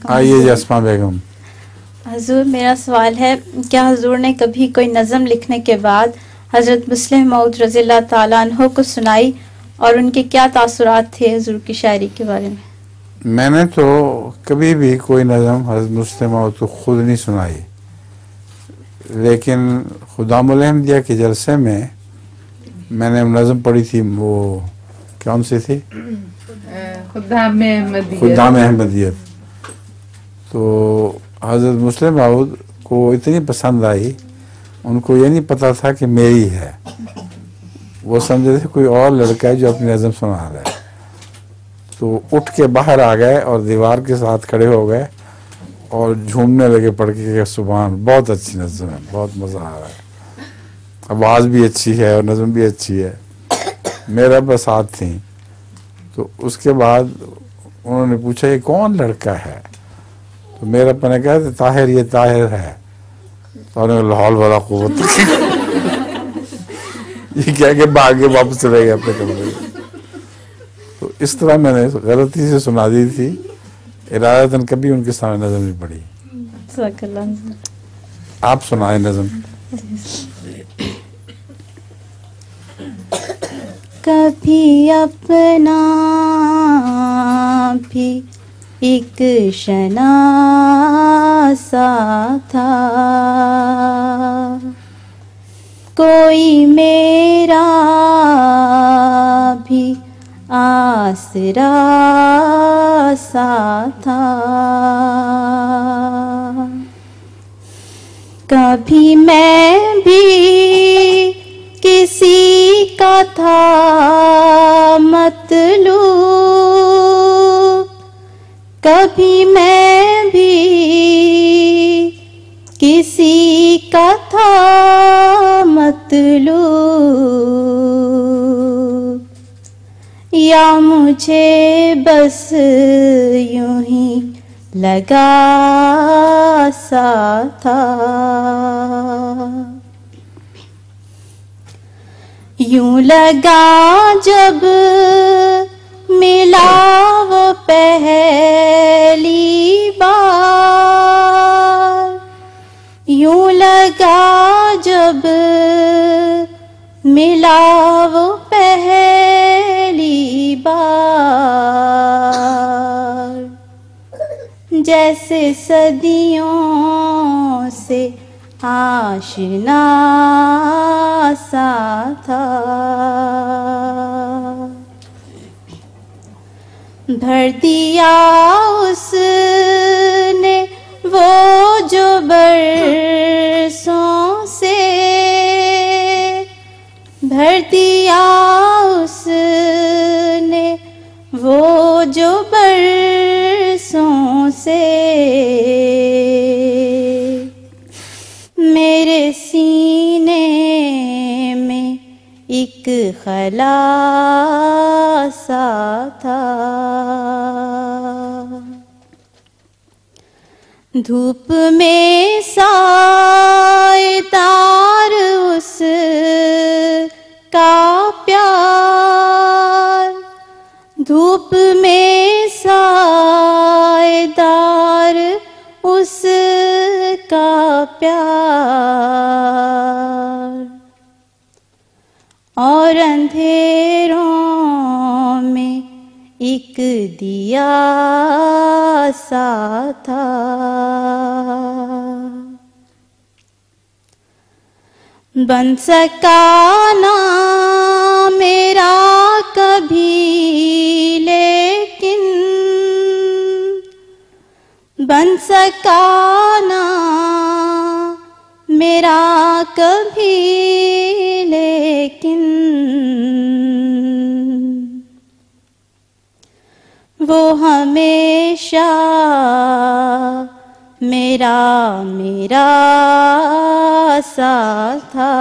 आइए अस्मा बेगम। हजूर, मेरा सवाल है, क्या हजूर ने कभी कोई नज़म लिखने के बाद हज़रत मुस्लिम मऊद रज़ियल्लाहु ताला अन्हो को सुनाई और उनके क्या तासुरात थे हजूर की शायरी के बारे में? मैंने तो कभी भी कोई नज़म हज़रत मुस्लिम मऊद को खुद नहीं सुनाई, लेकिन खुदामुल अहमदिया के जलसे में मैंने नज़म पढ़ी थी। वो कौन सी थी? खुदाम अहमदियत। तो हज़रत मुस्लिम मऊद को इतनी पसंद आई, उनको ये नहीं पता था कि मेरी है, वो समझे थे कोई और लड़का है जो अपनी नज़म सुना रहा है। तो उठ के बाहर आ गए और दीवार के साथ खड़े हो गए और झूमने लगे पढ़ के, सुभान, बहुत अच्छी नज़म है, बहुत मज़ा आ रहा है, आवाज़ भी अच्छी है और नज़म भी अच्छी है। मेरा बस साथ थी। तो उसके बाद उन्होंने पूछा ये कौन लड़का है? तो मेरा अपने कहा ताहिर, ये ताहिर है। तो उन्होंने लाहौल वाला क़ुव्वत ये कह के भागे वापस चले गए अपने कमरे में। तो इस तरह मैंने गलती से सुना दी थी, इरादतन कभी उनके सामने नज़म नहीं पढ़ी। आप सुनाए नज़म। कभी अपना भी एक शनासा था, कोई मेरा भी आसरा सा था। कभी मैं भी किसी का था मतलूब, कभी मैं भी किसी का था मतलूब, या मुझे बस यूं ही लगा सा था। यूं लगा जब मिला वो पहली बार, यूं लगा जब मिला वो पहली बार, जैसे सदियों से आशना सा था। भर दिया उसने वो जो बरसों से, भर दिया उसने वो जो बरसों से, मेरे सीने में एक खला सा था। धूप में साएदार उसका प्यार, धूप में साएदार उसका प्यार, और अंधेरों में एक दिया सा था। बन सका ना मेरा कभी लेकिन, बन सका ना मेरा कभी लेकिन, वो हमेशा मेरा मेरा सा था।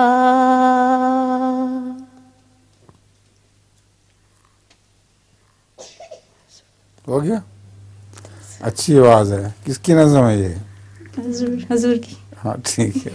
हो गया? अच्छी आवाज़ है। किसकी नज़म है ये? हजूर की। हाँ ठीक है।